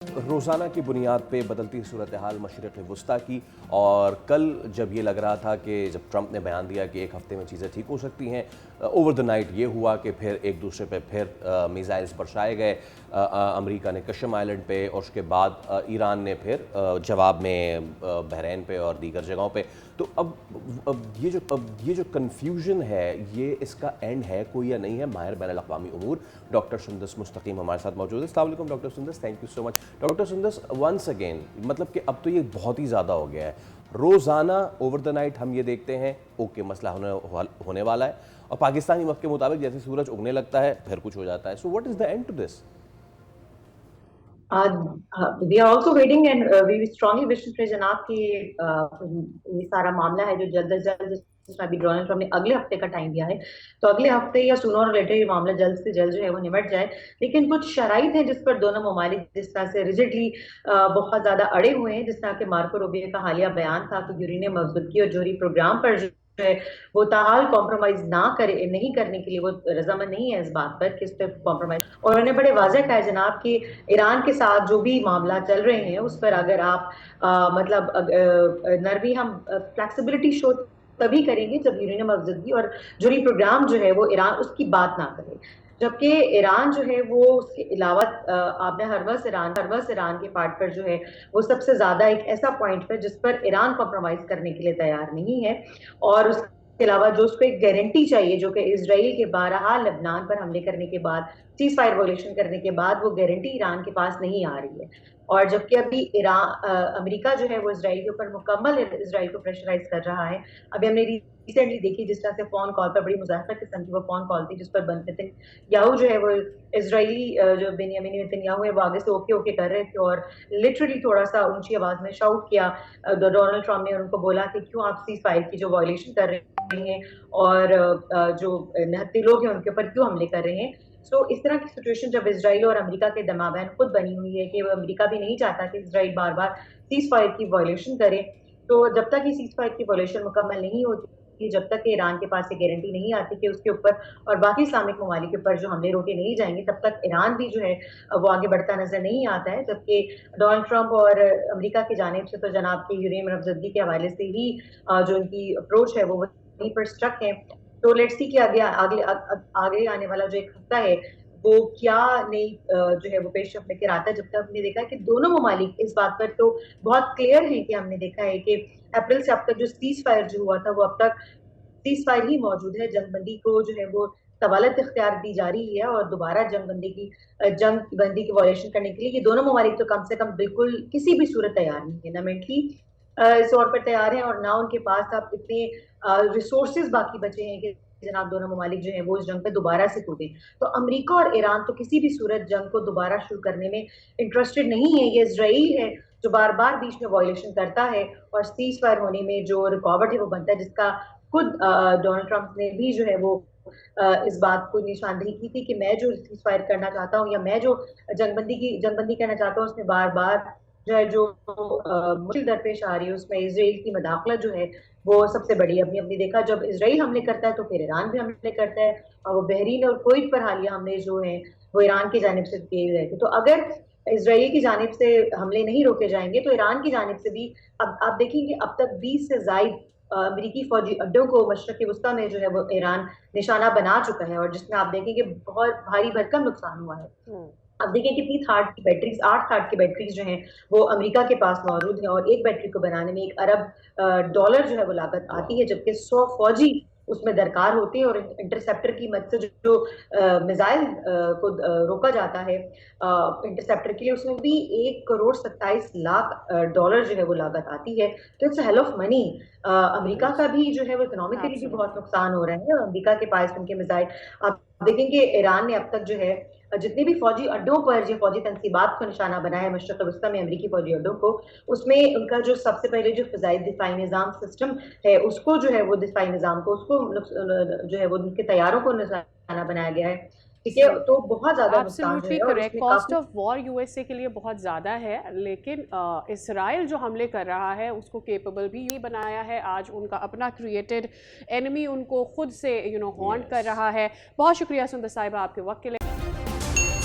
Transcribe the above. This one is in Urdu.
روزانہ کی بنیاد پہ بدلتی صورتحال مشرق وسطیٰ کی، اور کل جب یہ لگ رہا تھا کہ جب ٹرمپ نے بیان دیا کہ ایک ہفتے میں چیزیں ٹھیک ہو سکتی ہیں، اوور دا نائٹ یہ ہوا کہ پھر ایک دوسرے پہ پھر میزائلز برسائے گئے، امریکہ نے کشم آئلینڈ پہ، اور اس کے بعد ایران نے پھر جواب میں بحرین پہ اور دیگر جگہوں پہ۔ تو اب یہ جو کنفیوژن ہے، یہ اس کا اینڈ ہے کوئی یا نہیں ہے؟ ماہر بین الاقوامی امور ڈاکٹر سندس مستقیم ہمارے ساتھ موجود ہے۔ السلام علیکم ڈاکٹر سندس، thank you so much. Doctor سندس، ونس اگین مطلب کہ اب تو یہ بہت ہی زیادہ ہو گیا ہے، روزانہ اوور دا نائٹ ہم یہ دیکھتے ہیں اوکے مسئلہ ہونے والا ہے، اور پاکستانی وقت کے مطابق جیسے سورج اگنے لگتا ہے پھر کچھ ہو جاتا ہے۔ So what is the end to this? We are also waiting and we strongly wish کہ جناب کہ یہ سارا معاملہ ہے جو جلد از جلد، جس میں ابھی ڈونلڈ ٹرمپ نے اگلے ہفتے کا ٹائم دیا ہے، تو اگلے ہفتے یا سونر اور لیٹر یہ معاملہ جلد سے جلد جو ہے وہ نمٹ جائے۔ لیکن کچھ شرائط ہیں جس پر دونوں ممالک جس طرح سے ریجڈلی بہت زیادہ اڑے ہوئے ہیں، جس طرح کہ مارکو روبیو کا حالیہ بیان تھا کہ یورینیم افزودگی اور جوہری پروگرام پر وہ تاحال کمپرومائز نہیں کرنے کے لیے وہ رضامند نہیں ہے اس بات پر کہ اس پہ کمپرومائز، اور انہوں نے بڑے واضح کہا ہے جناب کہ ایران کے ساتھ جو بھی معاملات چل رہے ہیں اس پر اگر آپ مطلب نرمی ہم فلیکسیبلٹی شو تبھی کریں گے جب یورینیم افزودگی اور جوہری پروگرام جو ہے وہ ایران اس کی بات نہ کرے، جبکہ ایران جو ہے وہ اس کے علاوہ آپ نے ہرمز ایران کے پارٹ پر جو ہے وہ سب سے زیادہ ایک ایسا پوائنٹ ہے جس پر ایران کمپرومائز کرنے کے لیے تیار نہیں ہے، اور اس کے علاوہ جو اس کو ایک گارنٹی چاہیے جو کہ اسرائیل کے بارہا لبنان پر حملے کرنے کے بعد، سیز فائر وائلیشن کرنے کے بعد وہ گارنٹی ایران کے پاس نہیں آ رہی ہے، اور جبکہ ابھی امریکہ جو ہے وہ اسرائیل کے اوپر مکمل اسرائیل کو پریشرائز کر رہا ہے۔ ابھی ہم نے ریسنٹلی دیکھی جس طرح سے فون کال پر بڑی مزاحمت قسم کی وہ فون کال تھی جس پر نتنیاہو جو ہے وہ اسرائیلی جو بنیامین نتنیاہو ہے وہ آگے سے اوکے اوکے کر رہے تھے، اور لٹرلی تھوڑا سا اونچی آواز میں شاؤٹ کیا ڈونلڈ ٹرمپ نے، ان کو بولا کہ کیوں آپ سیز فائر کی جو وائلیشن کر رہے ہیں اور جو نہتے لوگ ہیں ان کے اوپر کیوں حملے کر رہے ہیں۔ سو اس طرح کی سچویشن جب اسرائیل اور امریکہ کے دمابین خود بنی ہوئی ہے کہ وہ امریکہ بھی نہیں چاہتا کہ اسرائیل بار بار سیز فائر کی وائلیشن کرے، تو جب تک یہ سیز فائر کی وائلیشن مکمل نہیں ہوتی، جب تک کہ ایران کے پاس یہ گارنٹی نہیں آتی کہ اس کے اوپر اور باقی اسلامک ممالک کے اوپر جو حملے روکے نہیں جائیں گے، تب تک ایران بھی جو ہے وہ آگے بڑھتا نظر نہیں آتا ہے۔ جبکہ ڈونلڈ ٹرمپ اور امریکہ کی جانب سے تو جناب کی یورینیم افزودگی کے حوالے سے ہی جو ان کی اپروچ ہے وہ وہیں پر اسٹرک ہے۔ تو لیٹس سی کہ آگے آنے والا جو ایک ہفتہ ہے وہ کیا نئی جو ہے وہ پیش رفت لے کر آتا ہے، جب تک ہم نے دیکھا کہ دونوں ممالک اس بات پر تو بہت کلیئر ہیں کہ ہم نے دیکھا ہے کہ اپریل سے اب تک جو سیز فائر جو ہوا تھا وہ اب تک سیز فائر ہی موجود ہے، جنگ بندی کو جو ہے وہ طوالت اختیار دی جا رہی ہے، اور دوبارہ جنگ بندی کی وائلیشن کرنے کے لیے یہ دونوں ممالک تو کم سے کم بالکل کسی بھی صورت تیار نہیں ہے، نہ ملٹری اس طور پر تیار ہیں اور نہ ان کے پاس اب اتنے ریسورسز باقی بچے ہیں کہ جناب دونوں ممالک جو ہیں وہ اس جنگ پہ دوبارہ سے کودیں۔ تو امریکہ اور ایران تو کسی بھی صورت جنگ کو دوبارہ شروع کرنے میں انٹرسٹڈ نہیں ہے، یہ اسرائیل ہے جو بار بار بیچ میں وائلیشن کرتا ہے اور سیز فائر ہونے میں جو رکاوٹ ہے وہ بنتا ہے، جس کا خود ڈونلڈ ٹرمپ نے بھی جو ہے وہ اس بات کو نشاندہی کی تھی کہ میں جو سیز فائر کرنا چاہتا ہوں یا میں جو جنگ بندی کرنا چاہتا ہوں، اس میں بار بار جو ہے جو مشکل درپیش آ رہی ہے اس میں اسرائیل کی مداخلت جو ہے وہ سب سے بڑی ہے۔ اپنی دیکھا جب اسرائیل حملے کرتا ہے تو پھر ایران بھی حملے کرتا ہے، اور وہ بحرین اور کویت پر حالیہ حملے جو ہیں وہ ایران کی جانب سے کیے گئے تھے۔ تو اگر اسرائیل کی جانب سے حملے نہیں روکے جائیں گے تو ایران کی جانب سے بھی اب آپ دیکھیں گے اب تک 20 سے زائد امریکی فوجی اڈوں کو مشرق وسطیٰ میں جو ہے وہ ایران نشانہ بنا چکا ہے، اور جس میں آپ دیکھیں گے بہت بھاری بھرکم نقصان ہوا ہے۔ اب دیکھیں کتنی 8 تھاٹ کی بیٹریز جو ہیں وہ امریکہ کے پاس موجود ہیں، اور ایک بیٹری کو بنانے میں $1 ارب جو ہے وہ لاگت آتی ہے، جبکہ 100 فوجی اس میں درکار ہوتے ہیں، اور انٹرسیپٹر کی مدد سے جو میزائل کو روکا جاتا ہے انٹرسیپٹر کے لیے، اس میں بھی $1.27 جو ہے وہ لاگت آتی ہے۔ تو اٹس ہیل آف منی۔ امریکہ کا بھی جو ہے وہ اکنامکلی بھی بہت نقصان ہو رہا ہے، اور امریکہ کے پاس ان کے میزائل آپ دیکھیں گے ایران نے اب تک جو ہے جتنے بھی فوجی اڈوں پر جو فوجی تنصیبات کو نشانہ بنایا ہے مشرق وسطیٰ میں امریکی فوجی اڈوں کو، اس میں ان کا جو سب سے پہلے جو فضائی دفاعی نظام سسٹم ہے اس کو جو ہے وہ دفاعی نظام کو اس کو جو ہے وہ ان کے طیاروں کو نشانہ بنایا گیا ہے، ٹھیک ہے۔ تو بہت زیادہ نقصان جو ہے، اور اس میں cost of war U S A کے لیے بہت زیادہ ہے، لیکن اسرائیل جو حملے کر رہا ہے اس کو کیپیبل بھی یہ بنایا ہے، آج ان کا اپنا کریٹڈ اینمی ان کو خود سے ہانٹ کر رہا ہے۔ بہت شکریہ سندس صاحبہ آپ کے وقت کے لیے۔